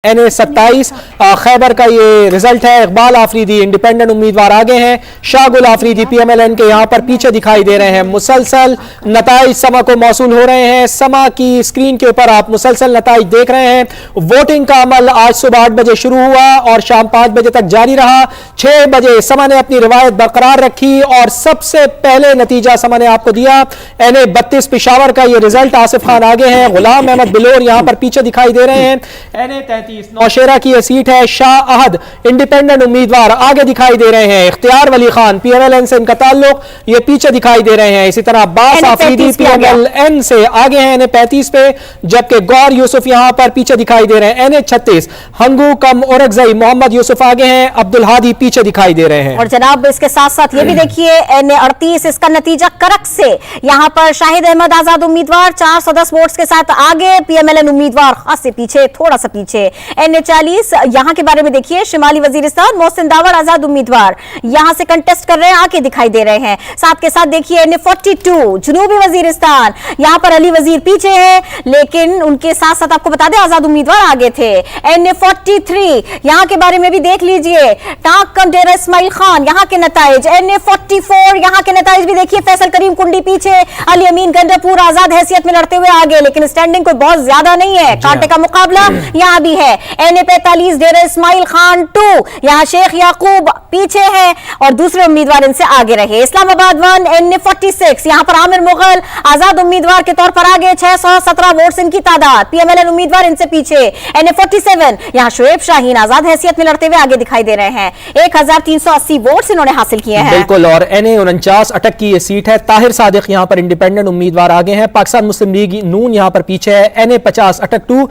NA-27 Khyber का ये result है। इकबाल आफरीदी इंडिपेंडेंट उम्मीदवार आगे हैं। शाहगुल आफरीदी PMLN के यहाँ पर पीछे दिखाई दे रहे हैं। मुसलसल नताइज समा को मौसूल हो रहे हैं। समा की स्क्रीन के ऊपर आप मुसलसल नताइज देख रहे हैं। वोटिंग का अमल आज सुबह 8 बजे शुरू हुआ और शाम 5 बजे तक जारी रहा। 6 बजे समा ने अपनी रिवायत बरकरार रखी और सबसे पहले नतीजा समा ने आपको दिया। NA-32 पिशावर का ये रिजल्ट। आसिफ खान आगे हैं। गुलाम अहमद बिलोर यहाँ पर पीछे दिखाई दे रहे हैं। NA-33 नौशेरा की यह सीट है। शाह अहद इंडिपेंडेंट उम्मीदवार आगे दिखाई दे रहे हैं। इख्तियार वली खान PMLN से इनका ताल्लुक, ये पीछे दिखाई दे रहे हैं। इसी तरह अब्बास आफरीदी PMLN से आगे हैं NA-35 पे, जबकि गौर यूसुफ यहां पर पीछे दिखाई दे रहे हैं। NA-36 हंगू कम औरकजई मोहम्मद यूसुफ आगे हैं। अब्दुल हादी पीछे दिखाई दे रहे हैं। और जनाब इसके साथ साथ ये भी देखिए NA-38 इसका नतीजा करक से यहां पर शाहिद अहमद आजाद उम्मीदवार 410 वोट्स के साथ आगे, PMLN उम्मीदवार खास से पीछे, थोड़ा सा पीछे। NA-40 यहां के बारे में देखिए, शिमाली वजीरिस्तान मोहसिन दावड़ आजाद उम्मीदवार यहां से कंटेस्ट कर रहे हैं, आके दिखाई दे रहे हैं। साथ के साथ देखिए NA-42 जनूबी वजीरिस्तान, यहां पर अली वजीर पीछे है, लेकिन उनके साथ साथ आपको बता दें आजाद उम्मीदवार आगे थे। NA-43 यहां के बारे में भी देख लीजिए, टाक कम डेरा इस्माइल खान यहां के नताइज। NA-44 यहां के नताइज भी देखिए, फैसल करीम कुंडी पीछे, अली अमीन गंडापुर आजाद हैसियत में लड़ते हुए आगे, लेकिन स्टैंडिंग कोई बहुत ज्यादा नहीं है, कांटे का मुकाबला यहां भी है। NA-45 डेरा इस्माइल खान 2 यहां शेख याकूब पीछे है और दूसरे उम्मीदवार इनसे आगे रहे। इस्लामाबाद 1 NA-46 यहां पर आमिर मुगल आजाद उम्मीदवार के तौर पर आगे, 617 वोट्स इनकी तादाद, PMLN उम्मीदवार इनसे पीछे। NA-47 यहां शुएब शाहीन आजाद हैसियत में लड़ते हुए आगे दिखाई दे रहे हैं। 1380 वोट्स इन्होंने हासिल किए हैं। बिल्कुल। और NA-49 अटक की ये सीट है। ताहिर सादिक यहां पर इंडिपेंडेंट उम्मीदवार आगे हैं। पाकिस्तान मुस्लिम लीग नून यहां पर पीछे है। NA-50 अटक 2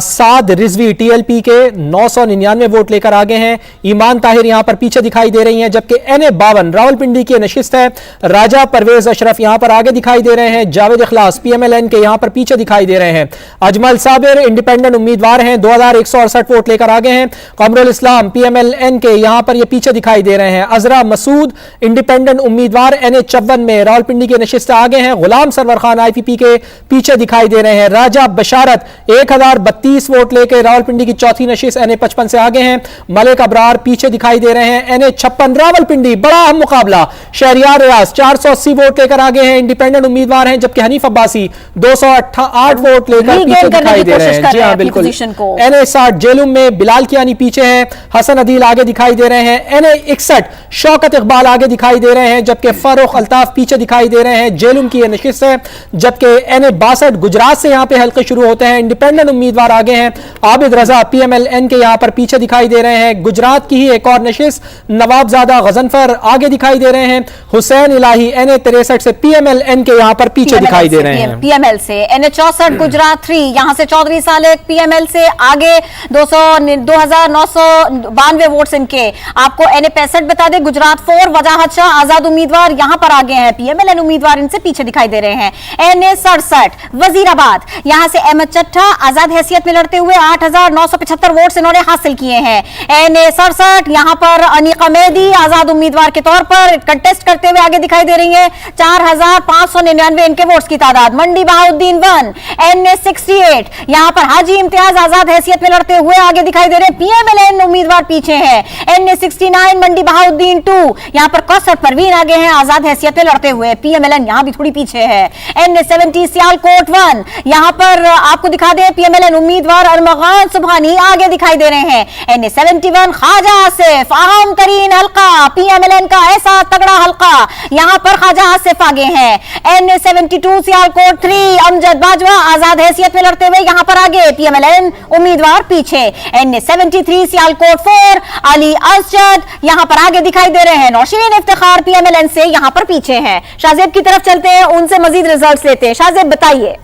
साद रिजवी TLP के 999 वोट लेकर आगे हैं। ईमान ताहिर यहां पर पीछे दिखाई दे रही हैं, जबकि NA-52 रावलपिंडी की नशिस्त है। राजा परवेज अशरफ यहां पर आगे दिखाई दे रहे हैं। जावेद इखलास PMLN के यहां पर पीछे दिखाई दे रहे हैं। अजमल साबिर इंडिपेंडेंट उम्मीदवार हैं, 2168 वोट लेकर आगे हैं। कमरुल इस्लाम PMLN के यहां पर ये पीछे दिखाई दे रहे हैं। अजरा मसूद इंडिपेंडेंट उम्मीदवार NA-54 में रावलपिंडी के नशिस्त आगे हैं। गुलाम सरवर खान IPP के पीछे दिखाई दे रहे हैं। राजा बशारत 1032 वोट लेकर रावलपिंडी की चौथी नशिस्त NA-55 से आगे हैं। मलिक अबरार पीछे दिखाई दे रहे हैं। NA-56 रावलपिंडी बड़ा अहम मुकाबला, शहरियार रियाज 480 वोट लेकर आगे हैं, इंडिपेंडेंट उम्मीदवार हैं, जबकि हनीफ अब्बासी 208 वोट लेकर पीछे दिखाई दे रहे हैं। जी हाँ बिल्कुल। NA-60 जेलुम में बिलाल कियानी पीछे हैं। हसन अदील आगे दिखाई दे रहे हैं। NA-61 शौकत इकबाल आगे दिखाई दे रहे हैं, जबकि फरूख अल्ताफ पीछे दिखाई दे रहे हैं। जेलुम की नशिस्त है, जबकि NA-62 गुजरात से यहां पे हल्के शुरू होते हैं। इंडिपेंडेंट उम्मीदवार आगे हैं। आबिद रजा PMLN के यहां पर पीछे दिखाई दे रहे हैं। गुजरात की ही एक और नशिस्त नवाबजादा गजनफर आगे दिखाई दे रहे हैं। हुसैन इलाही NA-63 से PMLN के यहां पर पीछे दिखाई दे रहे हैं। PML से NA-64 गुजरात 3 यहां से चौधरी सालेक PML से आगे, 2992 वोट्स इनके। आपको NA-65 बता दें, गुजरात 4 वजाहत शाह आजाद उम्मीदवार यहां पर आगे हैं, PMLN उम्मीदवार इनसे पीछे दिखाई दे रहे हैं। NA-67 वजीराबाद यहां से अहमद चट्टा आजाद हैसियत में लड़ते हुए 8975 वोट्स इन्होंने हासिल किए हैं। NA-67 यहां पर अनीका मेहदी आजाद उम्मीदवार के तौर पर कंटेस्ट करते हुए आगे दिखाई दे रही है, 4599 इनके वोट्स की तादाद। मंडी बहाउद्दीन 1 NA-68 यहां पर हाजी इम्तियाज आजाद हैसियत में लड़ते हुए आगे दिखाई दे रहे हैं, PMLN उम्मीदवार पीछे है। NA-69 मंडी बहाउद्दीन 2 यहां पर कौसर परवीन आगे हैं आजाद हैसियत में लड़ते हुए, PMLN यहां भी थोड़ी पीछे है। NA-70 सियालकोट 1 यहां पर आपको दिखा दे PMLN उम्मीदवार अरमगान सुबहानी आगे दिखाई दे रहे हैं। NA-71 ख्वाजा आसिफ अहम तरीन हल्का, PMLN का ऐसा तगड़ा हल्का, यहां पर ख्वाजा आसिफ आगे हैं। NA-72 सियालकोट 3 अमजद बाजवा आजाद हैसियत में लड़ते हुए यहां पर आगे, PMLN उम्मीदवार पीछे। NA-73 सियालकोट 4 अली असजद यहां पर आगे दिखाई दे रहे हैं। नौशीन इफ्तिखार PMLN से यहां पर पीछे हैं। शाहजेब की तरफ चलते हैं, उनसे मजीद रिजल्ट लेते हैं। शाहजेब बताइए।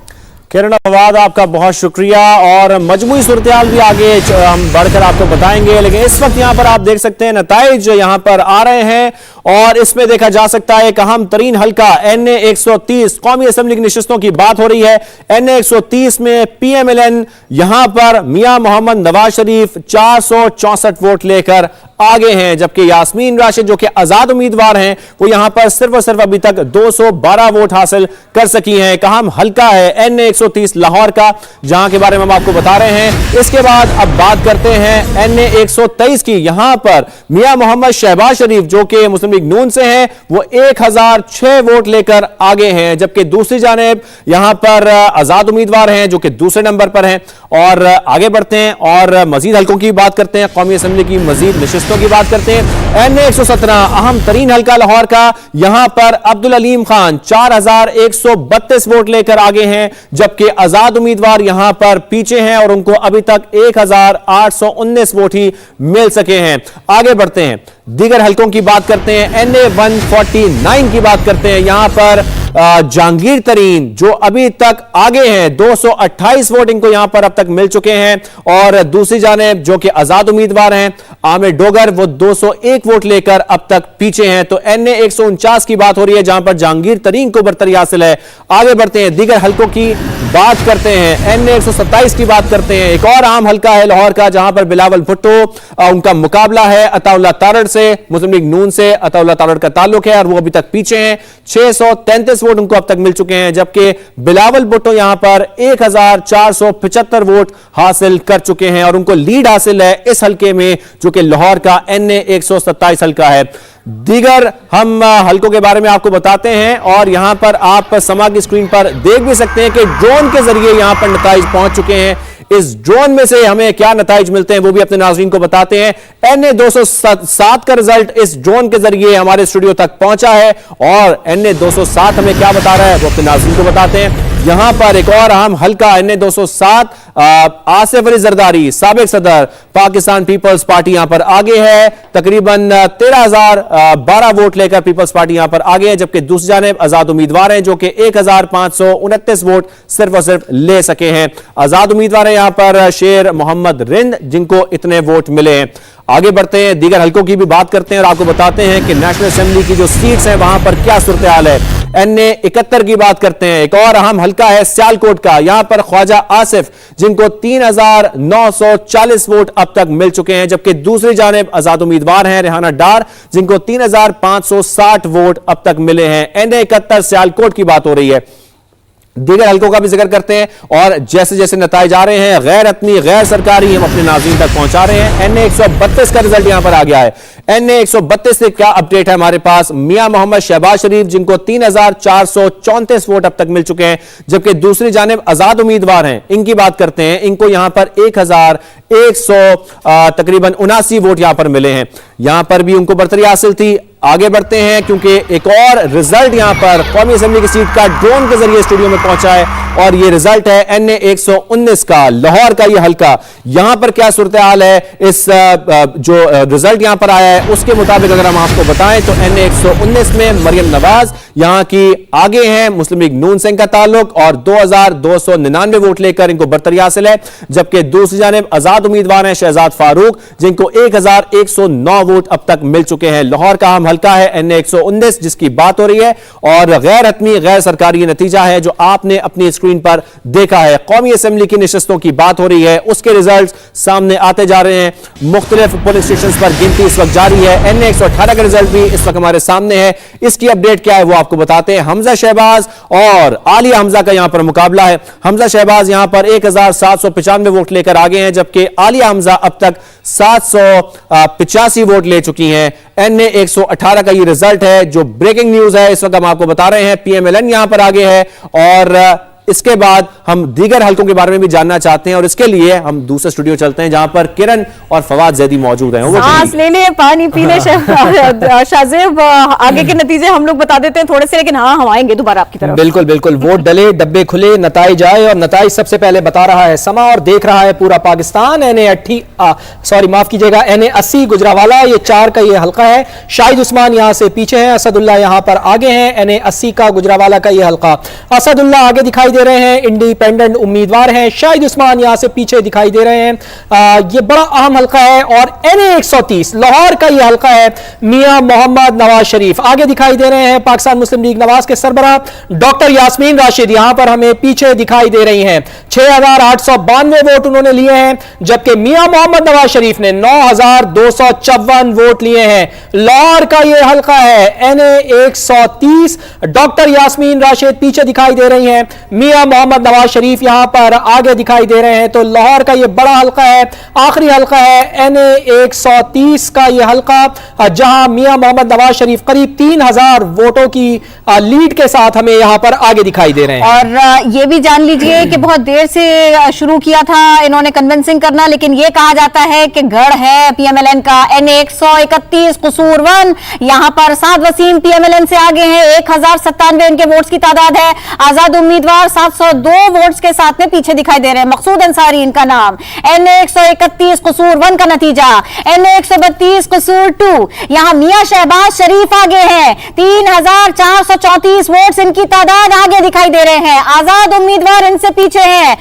किरण फवाद आपका बहुत शुक्रिया, और मजमूई सूरत-ए-हाल भी आगे हम बढ़कर आपको बताएंगे, लेकिन इस वक्त यहाँ पर आप देख सकते हैं नताइज यहाँ पर आ रहे हैं और इसमें देखा जा सकता है एक अहम तरीन हल्का NA 130 कौमी असेंबली की नशिस्तों की बात हो रही है। NA 130 में PMLN यहां पर मियां मोहम्मद नवाज शरीफ 464 वोट लेकर आगे हैं, जबकि यास्मीन राशिद जो कि आजाद उम्मीदवार हैं वो यहां पर सिर्फ और सिर्फ अभी तक 212 वोट हासिल कर सकी हैं। एक अहम हल्का है NA 130 लाहौर का, जहां के बारे में हम आपको बता रहे हैं। इसके बाद अब बात करते हैं NA 123 की। यहां पर मियां मोहम्मद शहबाज शरीफ जो कि मुस्लिम लीग नून से हैं वो 1006 वोट लेकर आगे हैं, जबकि दूसरी जानिब यहां पर आजाद उम्मीदवार हैं जो कि दूसरे नंबर पर हैं। और आगे बढ़ते हैं और मजीद हल्कों की बात करते हैं, कौमी असेंबली की मजीद नशिस्तों की बात करते हैं। NA 117 अहम तरीन हल्का लाहौर का, यहां पर अब्दुल अलीम खान 4132 वोट लेकर आगे हैं, जबकि आजाद उम्मीदवार यहां पर पीछे हैं और उनको अभी तक 1819 वोट ही मिल सके हैं। आगे बढ़ते हैं, दीगर हल्कों की बात करते हैं। NA 149 की बात करते हैं। यहां पर जहांगीर तरीन जो अभी तक आगे हैं, 228 वोट इनको यहां पर अब तक मिल चुके हैं। और दूसरी जानिब जो कि आजाद उम्मीदवार हैं आमिर डोगर वो 201 वोट लेकर अब तक पीछे हैं। तो NA 149 की बात हो रही है जहां पर जहांगीर तरीन को बरतरी हासिल है। आगे बढ़ते हैं, दीगर हल्कों की बात करते हैं। NA 127 की बात करते हैं। एक और आम हल्का है लाहौर का जहां पर बिलावल भुट्टो उनका मुकाबला है अताउल्लाह तारड़ से, मुस्लिम लीग नून से अताउल्लाह तारड़ का ताल्लुक है और वो अभी तक पीछे हैं। 633 वोट उनको अब तक मिल चुके हैं, जबकि बिलावल भुट्टो यहां पर 1475 वोट हासिल कर चुके हैं और उनको लीड हासिल है इस हल्के में जो कि लाहौर का NA 127 हल्का है। दीगर हम हल्कों के बारे में आपको बताते हैं और यहां पर आप समा की स्क्रीन पर देख भी सकते हैं कि ड्रोन के जरिए यहां पर नताइज पहुंच चुके हैं। इस ड्रोन में से हमें क्या नताइज मिलते हैं वो भी अपने नाज़रीन को बताते हैं। NA 207 का रिजल्ट इस ड्रोन के जरिए हमारे स्टूडियो तक पहुंचा है और NA 207 हमें क्या बता रहा है वो अपने नाज़रीन को बताते हैं। यहां पर एक और अहम हल्का NA 207 आसिफ अली जरदारी साबिक सदर पाकिस्तान पीपल्स पार्टी यहां पर आगे है, तकरीबन 13,012 वोट लेकर पीपल्स पार्टी यहां पर आगे है, जबकि दूसरी जानिब आजाद उम्मीदवार हैं जो कि 1529 वोट सिर्फ और सिर्फ ले सके हैं। आजाद उम्मीदवार है यहां पर शेर मोहम्मद रिंद जिनको इतने वोट मिले हैं। आगे बढ़ते हैं, दीगर हल्कों की भी बात करते हैं और आपको बताते हैं कि नेशनल असेंबली की जो सीट्स हैं वहां पर क्या सूरत हाल है। NA 71 की बात करते हैं। एक और अहम हल्का है सियालकोट का, यहां पर ख्वाजा आसिफ जिनको 3940 वोट अब तक मिल चुके हैं, जबकि दूसरी जानिब आजाद उम्मीदवार हैं रेहाना डार जिनको 3560 वोट अब तक मिले हैं। NA 71 सियालकोट की बात हो रही है। दीगर हल्कों का भी जिक्र करते हैं और जैसे जैसे नताइज आ रहे हैं गैर रत्नी गैर सरकारी हम अपने नाज़रीन तक पहुंचा रहे हैं। NA 132 का रिजल्ट यहां पर आ गया है। NA 132 से क्या अपडेट है हमारे पास। मियां मोहम्मद शहबाज शरीफ जिनको 3434 वोट अब तक मिल चुके हैं, जबकि दूसरी जानिब आजाद उम्मीदवार हैं इनकी बात करते हैं। इनको यहां पर 1100 तकरीबन 79 वोट यहां पर मिले हैं, यहां पर भी उनको बरतरी हासिल थी। आगे बढ़ते हैं क्योंकि एक और रिजल्ट यहां पर कौमी असेंबली की सीट का ड्रोन के जरिए स्टूडियो में पहुंचा है और यह रिजल्ट है NA 119 का लाहौर का यह हल्का। यहां पर क्या सूरत हाल है, इस जो रिजल्ट यहां पर आया है उसके मुताबिक अगर हम आपको बताएं तो NA 119 में मरियम नवाज यहां की आगे हैं, मुस्लिम लीग नून से इनका ताल्लुक और 2299 वोट लेकर इनको बरतरी हासिल है, जबकि दूसरी जानिब आजाद उम्मीदवार हैं शहजाद फारूक जिनको 1109 वोट अब तक मिल चुके हैं। लाहौर का हम हल्का है NA 119 जिसकी बात हो रही है और गैर हतमी गैर सरकारी नतीजा है जो आपने अपनी स्क्रीन पर देखा है। कौमी असेंबली की नशिस्तों की बात हो रही है, उसके रिजल्ट सामने आते जा रहे हैं। मुख्तलिफ पोलिंग स्टेशन पर गिनती इस वक्त जारी है। NA 118 का रिजल्ट भी इस वक्त हमारे सामने है, इसकी अपडेट क्या है वो आपको बताते हैं। हमजा शहबाज और आलिया हमजा का यहां पर मुकाबला है। हमजा शहबाज यहां पर 1795 वोट लेकर आगे हैं, जबकि आलिया हमजा अब तक 785 वोट ले चुकी हैं। NA 118 का ये रिजल्ट है जो ब्रेकिंग न्यूज है, इस वक्त हम आपको बता रहे हैं। PMLN यहां पर आगे है और इसके बाद हम दीगर हल्कों के बारे में भी जानना चाहते हैं और इसके लिए हम दूसरे स्टूडियो चलते हैं जहां पर किरण और फवाद जैदी मौजूद हैं। सांस लेने पानी पीने शाहजेब आगे के नतीजे हम लोग बता देते हैं थोड़े से, लेकिन हाँ हम आएंगे दोबारा आपकी तरफ। बिल्कुल बिल्कुल, वोट डले डब्बे खुले नताइज आए और नताइज सबसे पहले बता रहा है समा और देख रहा है पूरा पाकिस्तान। माफ कीजिएगा NA 80 गुजरावाला ये 4 का ये हल्का है। शाहिद उस्मान यहां से पीछे हैं, असदुल्ला यहां पर आगे हैं। NA 80 का गुजरावाला का ये हल्का, असदुल्ला आगे दिखाई दे रहे हैं, इंडिपेंडेंट उम्मीदवार हैं, शाहिद उस्मान यहां से पीछे दिखाई दे रहे हैं। ये बड़ा अहम हल्का है और NA 130 लाहौर का ये हल्का है, मियां मोहम्मद नवाज शरीफ आगे दिखाई दे रहे हैं। पाकिस्तान मुस्लिम लीग नवाज के सरबराह डॉक्टर यास्मीन राशिद यहां पर हमें पीछे दिखाई दे रही हैं, 6,892 वोट उन्होंने लिए हैं, जबकि मियां मोहम्मद नवाज शरीफ ने 9,254 वोट लिए हैं। लाहौर का ये हल्का है, NA 130, डॉक्टर यास्मीन राशिद पीछे दिखाई दे रही हैं, मियां मोहम्मद नवाज शरीफ यहां पर आगे दिखाई दे रहे हैं। तो लाहौर का ये बड़ा हल्का है, आखिरी हल्का है NA 130 का ये हल्का, जहां मियां मोहम्मद नवाज शरीफ करीब 3,000 वोटों की लीड के साथ हमें यहां पर आगे दिखाई दे रहे हैं। और ये भी जान लीजिए कि बहुत देर से शुरू किया था इन्होंने कन्विंसिंग करना, लेकिन ये कहा जाता है कि गढ़ है PMLN का। NA 131 कसूर 1, यहां पर साद वसीम PMLN से आगे हैं, 1,097 इनके वोट्स की तादाद है। आजाद उम्मीदवार 702 वोट्स के साथ में पीछे दिखाई दे रहे हैं, मकसूद अंसारी इनका नाम। NA 131 कसूर 1 का नतीजा, NA 132 कसूर 2, यहां मियां शहबाज शरीफ आगे हैं, 3,434 वोट्स इनकी तादाद आगे दिखाई दे रहे हैं। आजाद उम्मीदवार इनसे पीछे हैं,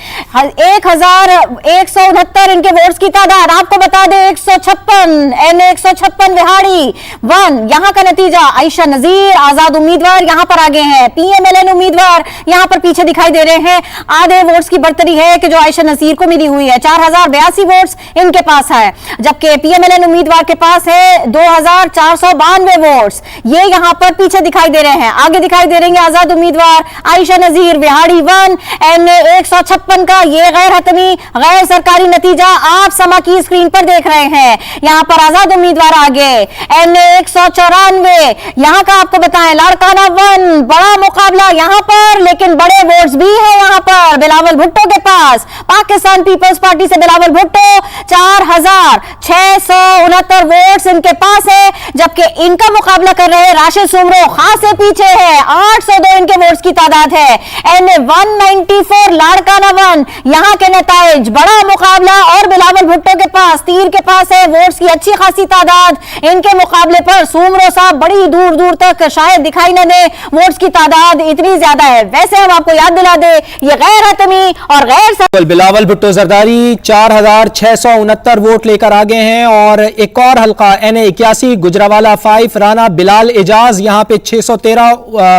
1,169 इनके वोट्स की तादाद। आपको बता दें 156, NA 156 विहाड़ी 1, यहां का नतीजा। आयशा नजीर आजाद उम्मीदवार यहां पर आगे हैं, PMLN उम्मीदवार यहां पर पीछे दिखाई दे रहे हैं। आधे वोट्स की बढ़तरी है कि जो आयशा नजीर को मिली हुई है, 4,082 वोट्स इनके पास है, जबकि PMLN उम्मीदवार के पास है 2,492 वोट्स, ये यहां पर पीछे दिखाई दे रहे हैं। आगे दिखाई दे रही है आजाद उम्मीदवार आयशा नजीर विहाड़ी 1, NA 156 का ये गैर हतमी गैर सरकारी नतीजा आप समा की स्क्रीन पर देख रहे हैं। यहां पर आजाद उम्मीदवार आगे, NA 194, यहां का आपको बताएं लाड़काना 1, बड़ा मुकाबला यहां पर, लेकिन बड़े वोट्स भी है यहां पर बिलावल भुट्टो के पास। पाकिस्तान पीपल्स पार्टी से बिलावल भुट्टो 4,669 वोट्स इनके पास है, जबकि इनका मुकाबला कर रहे राशिद सुमरो खासे पीछे है, 802 इनके वोट्स की तादाद है। NA 194 लाड़काना 1, यहां के नताइज बड़ा मुकाबला और बिलावल भुट्टो के पास तीर के पास है, वोट्स की अच्छी खासी तादाद। इनके मुकाबले पर सुमरो साहब बड़ी दूर दूर तक शायद दिखाई न दे, वोट्स की तादाद इतनी ज्यादा है। वैसे हम आपको याद दिला दे ये गैर हतमी और गैर बिलावल भुट्टो जरदारी 4,669 वोट लेकर आगे हैं। और एक और हल्का NA 81 गुजरावाला 5, राना बिलाल एजाज यहां पे 613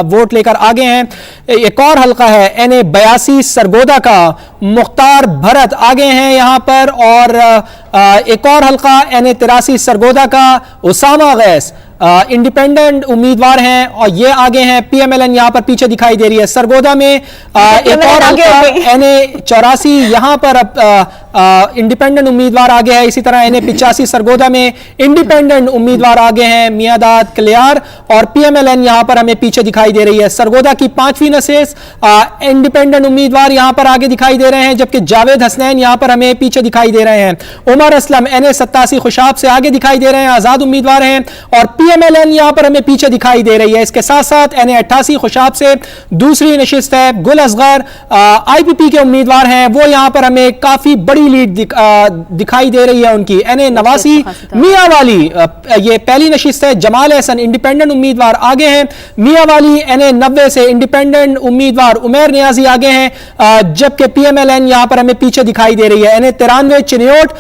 वोट लेकर आगे हैं। एक और हल्का है NA 82 सरगोदा का मुख्तार भरत आगे हैं यहां पर। और एक और हल्का NA 83 सरगोदा का उसामा गैस इंडिपेंडेंट उम्मीदवार हैं और ये आगे हैं। PMLN यहां पर पीछे दिखाई दे रही है। सरगोदा में एक और हल्का NA 84 यहां पर इंडिपेंडेंट उम्मीदवार आगे है। इसी तरह NA 85 सरगोदा में इंडिपेंडेंट उम्मीदवार आगे हैं, मियादाद कलियार। और PMLN यहां पर हमें पीछे दिखाई दे रही है। सरगोदा की 5वीं नशिस्त इंडिपेंडेंट उम्मीदवार यहां पर आगे दिखाई दे रहे हैं, जबकि जावेद हसनैन यहां पर हमें पीछे दिखाई दे रहे हैं। उमर असलम NA 87 खुशाब से आगे दिखाई दे रहे हैं, आजाद उम्मीदवार हैं। और PMLN यहां पर हमें पीछे दिखाई दे रही है। इसके साथ साथ NA 88 खुशाब से दूसरी नशिस्त है, गुल असगर IPP के उम्मीदवार हैं, वो यहां पर हमें काफी बड़ी लीड दिखाई दे रही है उनकी। NA 89 मियां वाली ये पहली नशिस्त है, जमाल हसन इंडिपेंडेंट उम्मीदवार आगे हैं। मियां वाली NA 90 से इंडिपेंडेंट उम्मीदवार उमर नियाजी आगे हैं, जबकि PMLN यहां पर हमें पीछे दिखाई दे रही है। NA 93 चिन्योट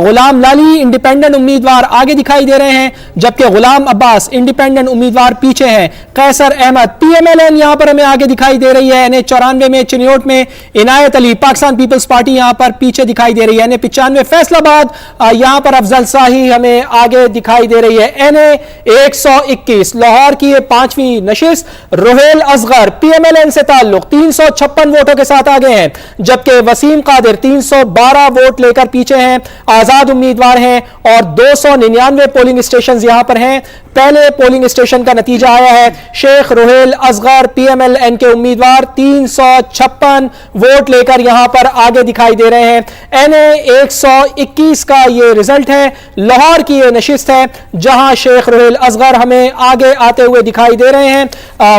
गुलाम लाली इंडिपेंडेंट उम्मीदवार आगे दिखाई दे रहे हैं, जबकि गुलाम अब्बास इंडिपेंडेंट उम्मीदवार पीछे हैं। कैसर अहमद PMLN यहां पर हमें आगे दिखाई दे रही है। NA 94 में चिन्योट में इनायत अली पाकिस्तान पीपल्स पार्टी यहां पर पीछे दिखाई दे रही है। NA 95 फैसलाबाद यहां पर अफजल शाही हमें आगे दिखाई दे रही है। NA 121 लाहौर की 5वीं नशिस्त रोहेल असगर PMLN से ताल्लुक 356 वोटों के साथ आगे हैं, जबकि वसीम कादिर 312 वोट लेकर पीछे हैं, आजाद उम्मीदवार हैं। और 299 पोलिंग स्टेशन यहां पर हैं। पहले पोलिंग स्टेशन का नतीजा आया है, शेख रोहेल असगर PMLN के उम्मीदवार 356 वोट लेकर यहां पर आगे दिखाई दे रहे हैं। NA 121 का ये रिजल्ट है, लाहौर की ये नशिस्त है, जहां शेख रोहेल असगर हमें आगे आते हुए दिखाई दे रहे हैं।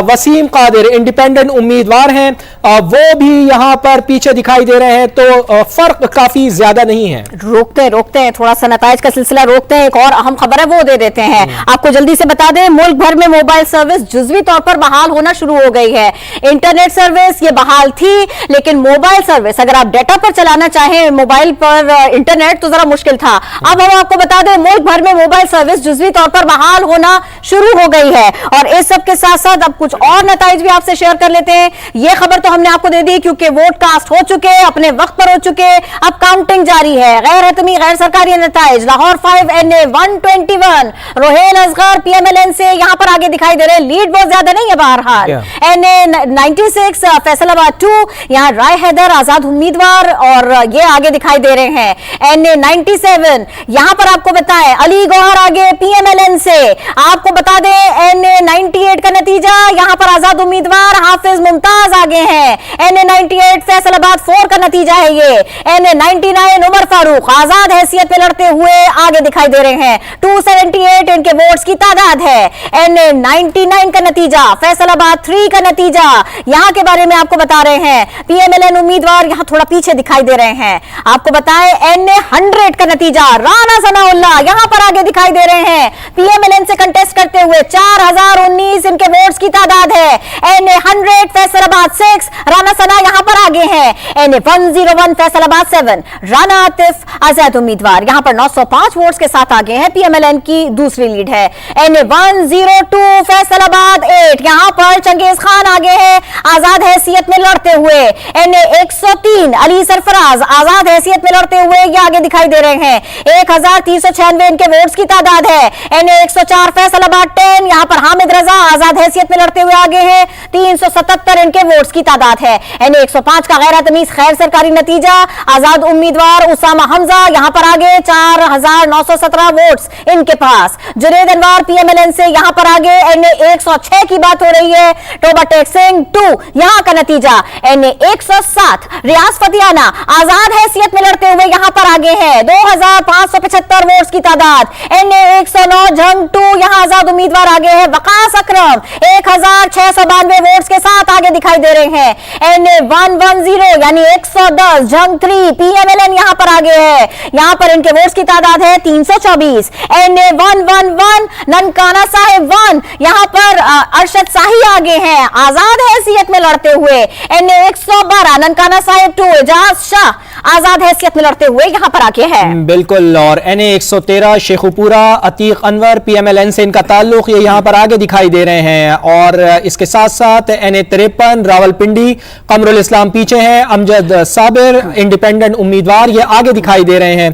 वसीम कादिर इंडिपेंडेंट उम्मीदवार हैं, वो भी यहां पर पीछे दिखाई दे रहे हैं। तो फर्क काफी ज्यादा नहीं है। रोकते हैं थोड़ा सा नताइज का सिलसिला रोकते हैं। एक और अहम खबर है वो दे देते हैं आपको। जल्दी से बता दें, मुल्क भर में मोबाइल सर्विस जुजवी तौर पर बहाल होना शुरू हो गई है। इंटरनेट सर्विस ये बहाल थी, लेकिन मोबाइल सर्विस अगर आप डेटा पर चलाना चाहें मोबाइल पर इंटरनेट तो जरा मुश्किल था। अब हम आपको बता दें, मुल्क भर में मोबाइल सर्विस जुजवी तौर पर बहाल होना शुरू हो गई है। और इस सब के साथ साथ अब कुछ और नताइज भी आपसे शेयर कर लेते हैं। ये खबर तो हमने आपको दे दी क्योंकि वोट कास्ट हो चुके, अपने वक्त पर हो चुके, अब काउंटिंग जारी है। गैर हतमी गैर सरकारी नताइज, लाहौर 5 NA 121, रोहेल असगर PMLN से यहां पर आगे दिखाई दे रहे हैं। लीड बहुत ज्यादा नहीं है बहरहाल। NA 96 फैसलाबाद 2, यहां राय हैदर आजाद उम्मीदवार और ये आगे दिखाई दे रहे हैं। NA 97 यहां पर आपको बताएं अली गौहर आगे PMLN से। आपको बता दें NA 98 का नतीजा, यहां पर आजाद उम्मीदवार हाफिज मुमताज आगे हैं। NA 98 फैसलाबाद 4 का नतीजा है ये। NA 99 उमर फारूक आजाद हैसियत में लड़ते हुए आगे दिखाई दे रहे हैं। 278 इनके वोट्स की तादाद है। NA 99 का नतीजा, फैसलाबाद 3 का नतीजा, यहां के बारे में आपको बता रहे हैं। PMLN उम्मीदवार यहां थोड़ा पीछे दिखाई दे रहे हैं। आपको बताएं NA 100 का नतीजा, राना सनाउल्लाह यहां पर आगे दिखाई दे रहे हैं। PMLN से कंटेस्ट करते हुए 4019 इनके वोट्स की तादाद है। NA 100 फैसलाबाद 6, राना सना यहां पर आगे हैं। NA 101 फैसलाबाद 7, राना आतिफ आजाद उम्मीदवार यहां पर 905 वोट्स के साथ आगे हैं। PMLN की दूसरी लीड है। NA 102 फैसलाबाद 8, यहां पर चंगेज खान आगे है आजाद हैसियत में लड़ते हुए। NA 103 अली सरफराज आजाद हैसियत में लड़ते हुए ये आगे दिखाई दे रहे हैं। 1396 इनके वोट्स की तादाद है। NA 104 फैसलाबाद 10, यहां पर हामिद रजा आजाद हैसियत में लड़ते हुए आगे हैं। 377 इनके वोट्स की तादाद है। NA 105 का गैर तमीज खैर सरकारी नतीजा, आजाद उम्मीदवार उसामा हमजा यहां पर आगे 4917 वोट्स इनके पास। जुनेद अनवर PMLN से यहां पर आगे। NA 106 की बात हो रही है। टोबा टेक सिंह 2 यहां का नतीजा। NA 107 रियाज फतियाना आजाद हैसियत में लड़ते हुए यहां पर आगे है। 2575 वोट्स की तादाद। NA 109 जंग 2 यहां आजाद उम्मीदवार आगे है। वकास अकरम 1692 वोट्स के साथ आगे दिखाई दे रहे हैं। NA 110 यानी 110 जंग 3 PMLN यहां पर आगे है। यहां पर इनके वोट्स की तादाद है 324। NA 111 ननकाना साहिब 1, यहां पर अरशद शाही आगे हैं आजाद हैसियत में लड़ते हुए। NA 112 ननकाना साहिब 2 एजाज शाह आजाद हैसियत में लड़ते हुए यहां पर आगे है। बिल्कुल। और NA 113 शेखुपुरा अतीक अनवर PMLN से इनका ताल्लुक, ये यहां पर आगे दिखाई दे रहे हैं। और इसके साथ साथ NA 53 रावलपिंडी कमरुल इस्लाम पीछे हैं। अमजद साबिर इंडिपेंडेंट उम्मीदवार ये आगे दिखाई दे रहे हैं।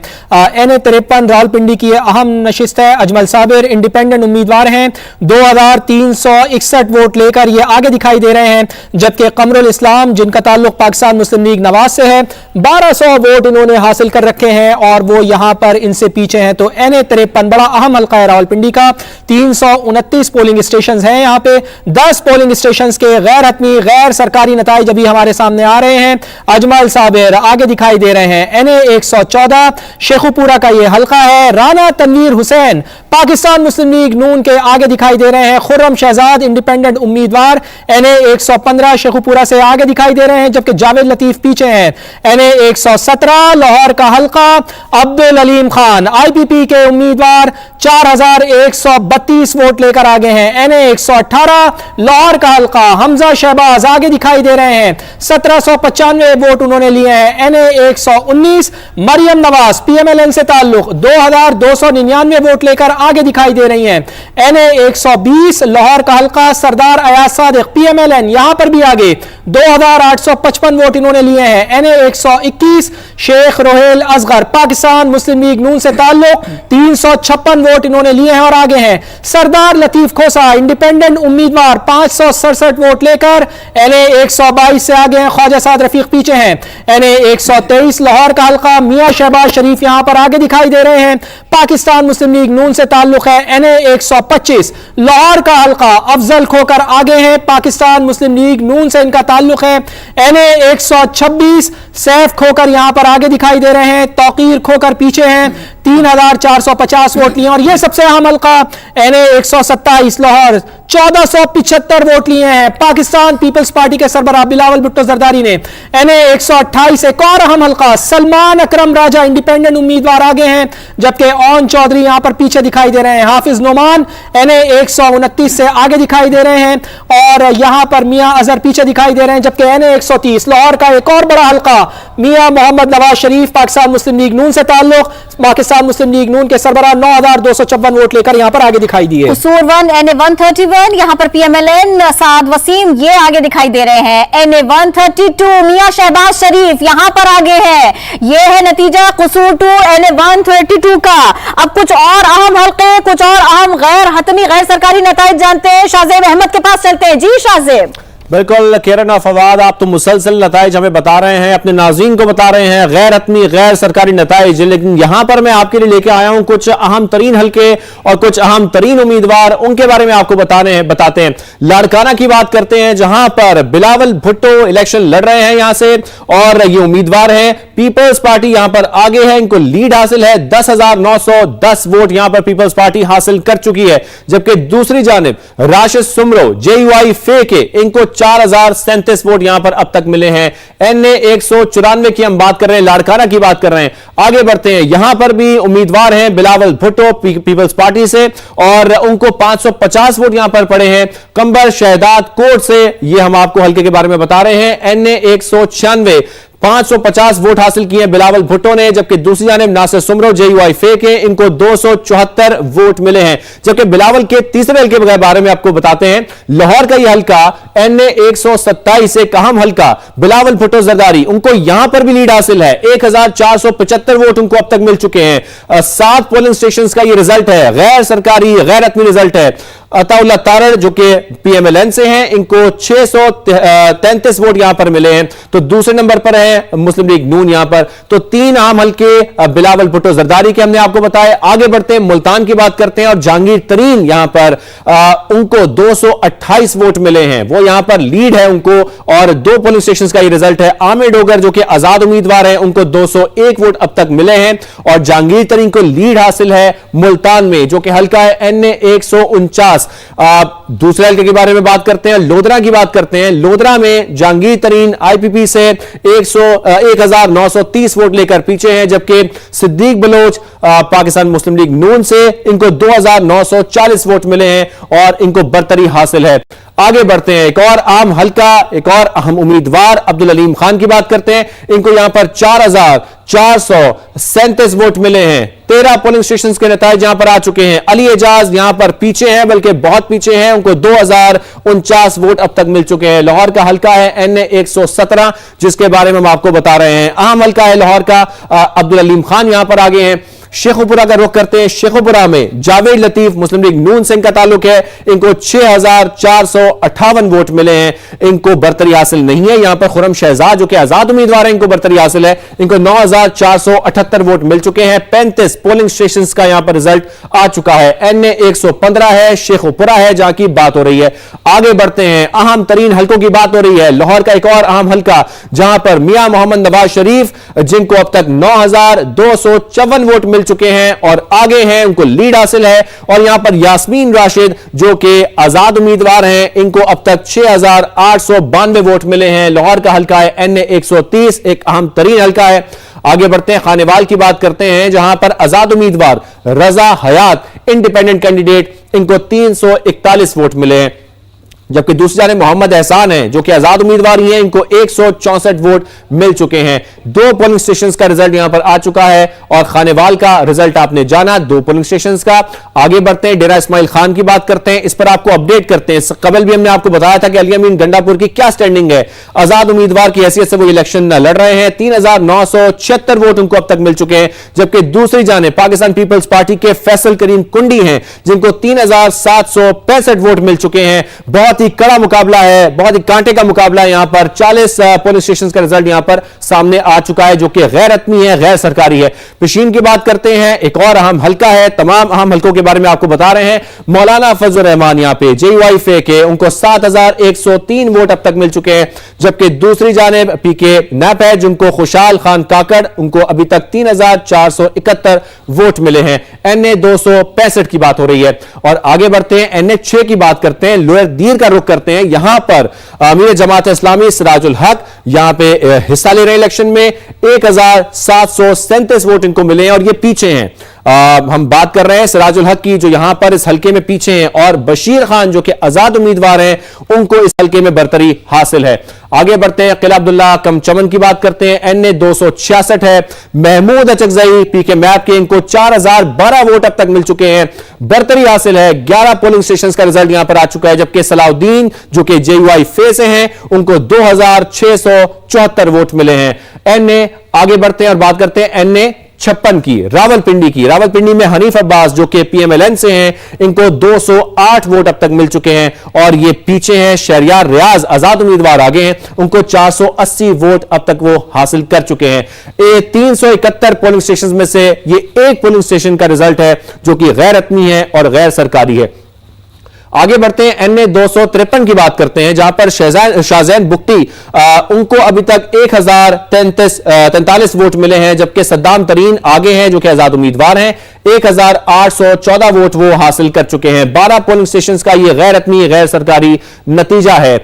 NA 53 रावलपिंडी की अहम नशिस्त है। अजमल साबिर इंडिपेंडेंट उम्मीदवार हैं, 2361 वोट लेकर ये आगे दिखाई दे रहे हैं। जबकि कमरुल इस्लाम जिनका ताल्लुक पाकिस्तान मुस्लिम लीग नवाज से है, 1200 वोट इन्होंने हासिल कर रखे हैं और वो यहां पर इनसे पीछे हैं। तो NA 53 बड़ा अहम हल्का है रावलपिंडी का। 329 पोलिंग स्टेशन हैं यहाँ पे। 10 पोलिंग स्टेशन के गैर हतमी गैर सरकारी नताइज अभी हमारे सामने आ रहे हैं। अजमल साबिर आगे दिखाई दे रहे हैं। NA 114 शेखुपुरा का ये हल्का है। राना तनवीर हुसैन पाकिस्तान मुस्लिम लीग नून के आगे दिखाई दे रहे हैं। खुर्रम शहजाद इंडिपेंडेंट उम्मीदवार NA 115 शेखुपुरा से आगे दिखाई दे रहे हैं, जबकि जावेद लतीफ पीछे हैं। NA 117 लाहौर का हल्का अब्दुल अलीम खान IPP के उम्मीदवार 4132 वोट लेकर आगे हैं। NA 118 लाहौर का हल्का हमजा शहबाज आगे दिखाई दे रहे हैं। 1795 वोट उन्होंने लिए हैं। NA 119 मरियम नवाज PMLN से ताल्लुक 2299 वोट लेकर आगे दिखाई दे रही हैं। NA 120 लाहौर का हल्का सरदार अयाज सादिक PMLN यहां पर भी आगे 2855 वोट इन्होंने लिए हैं। NA 121 शेख रोहेल असगर पाकिस्तान मुस्लिम लीग नून से ताल्लुक 356 वोट इन्होंने लिए हैं और आगे हैं। सरदार लतीफ खोसा इंडिपेंडेंट उम्मीदवार 567 वोट लेकर NA 122 से आगे हैं। ख्वाजा साद रफीक पीछे हैं। NA 123 लाहौर का हल्का मियां शहबाज शरीफ यहां पर आगे दिखाई दे रहे हैं। पाकिस्तान मुस्लिम लीग नून से ताल्लुक है। NA 125 लाहौर का हल्का अफजल खोकर आगे हैं। पाकिस्तान मुस्लिम लीग नून से इनका ताल्लुक है। NA 126 सैफ खोकर यहां पर आगे दिखाई दे रहे हैं। तौकीर खोकर पीछे हैं। 3450 वोट लिए और यह सबसे अहम हल्का NA 127 लाहौर 1475 वोट लिए हैं। पाकिस्तान पीपल्स पार्टी के सरबराह बिलावल भुट्टो जरदारी ने NA 128 एक और अहम हल्का सलमान अकरम राजा इंडिपेंडेंट उम्मीदवार आगे हैं, जबकि ओन चौधरी यहां पर पीछे दिखाई दे रहे हैं। हाफिज नोमान NA 129 से आगे दिखाई दे रहे हैं और यहां पर मियां अजहर पीछे दिखाई दे रहे हैं, जबकि NA 130 लाहौर का एक और बड़ा हल्का मियां मोहम्मद नवाज शरीफ पाकिस्तान मुस्लिम लीग नून से ताल्लुक पाकिस्तान मुस्लिम लीग नून के सरबराह 9254 वोट लेकर यहां पर आगे दिखाई दिए। कसूर 1 NA 131 यहां पर PMLN साद वसीम ये आगे दिखाई दे रहे हैं। NA 132 मियां शहबाज शरीफ यहां पर आगे है। ये है नतीजा कसूर 2 NA 132 का। अब कुछ और अहम हल्के, कुछ और अहम गैर हतमी गैर सरकारी नताइज जानते हैं। शाहजेब अहमद के पास चलते हैं। जी शाहजेब। बिल्कुल किरण और फवाद, आप तो मुसलसल नताइज हमें बता रहे हैं, अपने नाज़रीन को बता रहे हैं गैर हतमी गैर सरकारी नताइज, लेकिन यहां पर मैं आपके लिए लेके आया हूं कुछ अहम तरीन हल्के और कुछ अहम तरीन उम्मीदवार, उनके बारे में आपको बताते हैं। लाड़काना की बात करते हैं जहां पर बिलावल भुट्टो इलेक्शन लड़ रहे हैं यहां से और ये उम्मीदवार है पीपल्स पार्टी यहां पर आगे है, इनको लीड हासिल है 10,910 वोट यहां पर पीपल्स पार्टी हासिल कर चुकी है। जबकि दूसरी जानिब राशिद सुमरो JUI फे के इनको 4037 वोट यहां पर अब तक मिले हैं। NA 194 की हम बात कर रहे हैं, लाड़काना की बात कर रहे हैं। आगे बढ़ते हैं, यहां पर भी उम्मीदवार हैं बिलावल भुट्टो पीपल्स पार्टी से और उनको 550 वोट यहां पर पड़े हैं। कंबर शहदाद कोट से ये हम आपको हल्के के बारे में बता रहे हैं। NA 196 550 वोट हासिल किए हैं बिलावल भुट्टो ने, जबकि दूसरी जानिब नासिर सुमरो JUI फे के इनको 274 वोट मिले हैं। जबकि बिलावल के तीसरे हल्के के बारे में आपको बताते हैं। लाहौर का यह हल्का NA 127 एक अहम हल्का बिलावल भुट्टो जरदारी, उनको यहां पर भी लीड हासिल है। 1475 वोट उनको अब तक मिल चुके हैं। 7 पोलिंग स्टेशन का यह रिजल्ट है, गैर सरकारी गैर हतमी रिजल्ट है। अताउल्ला तारड़ जो कि PMLN से हैं, इनको 633 वोट यहां पर मिले हैं। तो दूसरे नंबर पर है मुस्लिम लीग नून यहां पर। तो 3 आम हल्के बिलावल भुट्टो जरदारी के हमने आपको बताए। आगे बढ़ते हैं, मुल्तान की बात करते हैं और जहांगीर तरीन यहां पर उनको 228 वोट मिले हैं, वो यहां पर लीड है उनको और 2 पोलिंग स्टेशन का ये रिजल्ट है। आमिर डोगर जो कि आजाद उम्मीदवार है, उनको 201 वोट अब तक मिले हैं और जहांगीर तरीन को लीड हासिल है मुल्तान में जो कि हल्का है NA 149। दूसरे हल्के के बारे में बात करते हैं, लोधरा की बात करते हैं। लोधरा में जहांगीर तरीन IPP से 1930 वोट लेकर पीछे हैं, जबकि सिद्दीक बलोच पाकिस्तान मुस्लिम लीग नून से इनको 2940 वोट मिले हैं और इनको बरतरी हासिल है। आगे बढ़ते हैं, एक और आम हल्का, एक और अहम उम्मीदवार अब्दुल अलीम खान की बात करते हैं। इनको यहां पर 4437 वोट मिले हैं। 13 पोलिंग स्टेशन के नतीजे यहां पर आ चुके हैं। अली एजाज यहां पर पीछे हैं, बल्कि बहुत पीछे हैं, उनको 2049 वोट अब तक मिल चुके हैं। लाहौर का हल्का है NA 117 जिसके बारे में हम आपको बता रहे हैं। अहम हल्का है लाहौर का, अब्दुल अलीम खान यहां पर आगे हैं। शेखुपुरा का रुख करते हैं, शेखुपुरा में जावेद लतीफ मुस्लिम लीग नून से इनका ताल्लुक है, इनको 6458 वोट मिले हैं, इनको बरतरी हासिल नहीं है। यहां पर खुरम शहजाद जो कि आजाद उम्मीदवार है, इनको बरतरी हासिल है, इनको 9478 वोट मिल चुके हैं। 35 पोलिंग स्टेशन का यहां पर रिजल्ट आ चुका है। NA 115 है, शेखुपुरा है जहां की बात हो रही है। आगे बढ़ते हैं, अहम तरीन हल्कों की बात हो रही है। लाहौर का एक और अहम हल्का जहां पर मियां मोहम्मद नवाज शरीफ जिनको अब तक 9254 वोट मिल चुके हैं और आगे हैं, उनको लीड हासिल है। और यहां पर यास्मीन राशिद जो कि आजाद उम्मीदवार हैं, इनको अब तक 6892 वोट मिले हैं। लाहौर का हल्का है NA 130 एक अहम तरीन हल्का है। आगे बढ़ते हैं, खानेवाल की बात करते हैं जहां पर आजाद उम्मीदवार रजा हयात इंडिपेंडेंट कैंडिडेट, इनको 341 वोट मिले हैं। जबकि दूसरी जानिब मोहम्मद एहसान है जो कि आजाद उम्मीदवार ही हैं, इनको 164 वोट मिल चुके हैं। 2 पोलिंग स्टेशन का रिजल्ट यहां पर आ चुका है और खानेवाल का रिजल्ट आपने जाना 2 पोलिंग स्टेशन का। आगे बढ़ते हैं, डेरा इस्माइल खान की बात करते हैं, इस पर आपको अपडेट करते हैं। कबल भी हमने आपको बताया था कि अली अमीन गंडापुर की क्या स्टैंडिंग है। आजाद उम्मीदवार की हैसियत से वो इलेक्शन लड़ रहे हैं। 3976 वोट उनको अब तक मिल चुके हैं। जबकि दूसरी जानिब पाकिस्तान पीपल्स पार्टी के फैसल करीम कुंडी हैं जिनको 3765 वोट मिल चुके हैं। बहुत बहुत ही कड़ा मुकाबला है, बहुत ही कांटे का मुकाबला है। यहां पर 40 पोलिंग स्टेशन का रिजल्ट यहां पर सामने आ चुका है, जो कि गैर रत्मी है, गैर सरकारी है। पिशीन की बात करते हैं, एक और अहम हल्का है, तमाम अहम हल्कों के बारे में आपको बता रहे हैं। मौलाना फजल रहमान यहां पे JUI के उनको 7103 वोट अब तक मिल चुके हैं, जबकि दूसरी जानिब PK नैप है जिनको खुशहाल खान काकड़, उनको अभी तक 3471 वोट मिले हैं। NA 265 की बात हो रही है। और आगे बढ़ते हैं, NA 6 की बात करते हैं, लोअर दीर का रुख करते हैं। यहां पर अमीर जमात इस्लामी सिराजुल हक यहां पे हिस्सा ले रहे हैं इलेक्शन में। 1737 वोट इनको मिले हैं और ये पीछे हैं। हम बात कर रहे हैं सिराजुल हक की, जो यहां पर इस हल्के में पीछे हैं, और बशीर खान जो कि आजाद उम्मीदवार हैं, उनको इस हल्के में बरतरी हासिल है। आगे बढ़ते हैं, किला अब्दुल्ला कम चमन की बात करते हैं। NA 266 है। महमूद अचकजई PK मैप के, इनको 4012 वोट अब तक मिल चुके हैं, बरतरी हासिल है। 11 पोलिंग स्टेशन का रिजल्ट यहां पर आ चुका है, जबकि सलाउद्दीन जो कि JUI से हैं, उनको 2674 वोट मिले हैं। NA आगे बढ़ते हैं और बात करते हैं NA 56 की, रावलपिंडी में हनीफ अब्बास जो कि PMLN से हैं, इनको 208 वोट अब तक मिल चुके हैं और ये पीछे हैं। शहरियार रियाज आजाद उम्मीदवार आगे हैं, उनको 480 वोट अब तक वो हासिल कर चुके हैं। 371 पोलिंग स्टेशन में से ये एक पोलिंग स्टेशन का रिजल्ट है जो कि गैर रत्मी है और गैर सरकारी है। आगे बढ़ते हैं, NA 253 की बात करते हैं, जहां पर शाहजैन बुक्टी उनको अभी तक 1043 वोट मिले हैं, जबकि सद्दाम तरीन आगे हैं जो कि आजाद उम्मीदवार हैं। 1814 वोट वो हासिल कर चुके हैं। 12 पोलिंग स्टेशन का ये गैर रत्मी गैर सरकारी नतीजा है।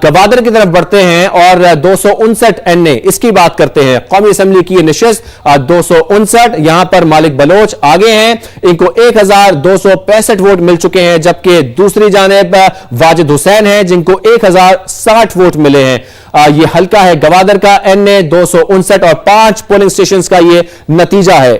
गवादर की तरफ बढ़ते हैं और 259 NA इसकी बात करते हैं। कौमी असेंबली की नशिस्त 259, यहां पर मालिक बलोच आगे हैं, इनको 1265 वोट मिल चुके हैं, जबकि दूसरी जानिब वाजिद हुसैन है जिनको 1060 वोट मिले हैं। ये हल्का है गवादर का, NA 259 और 5 पोलिंग स्टेशन का ये नतीजा है।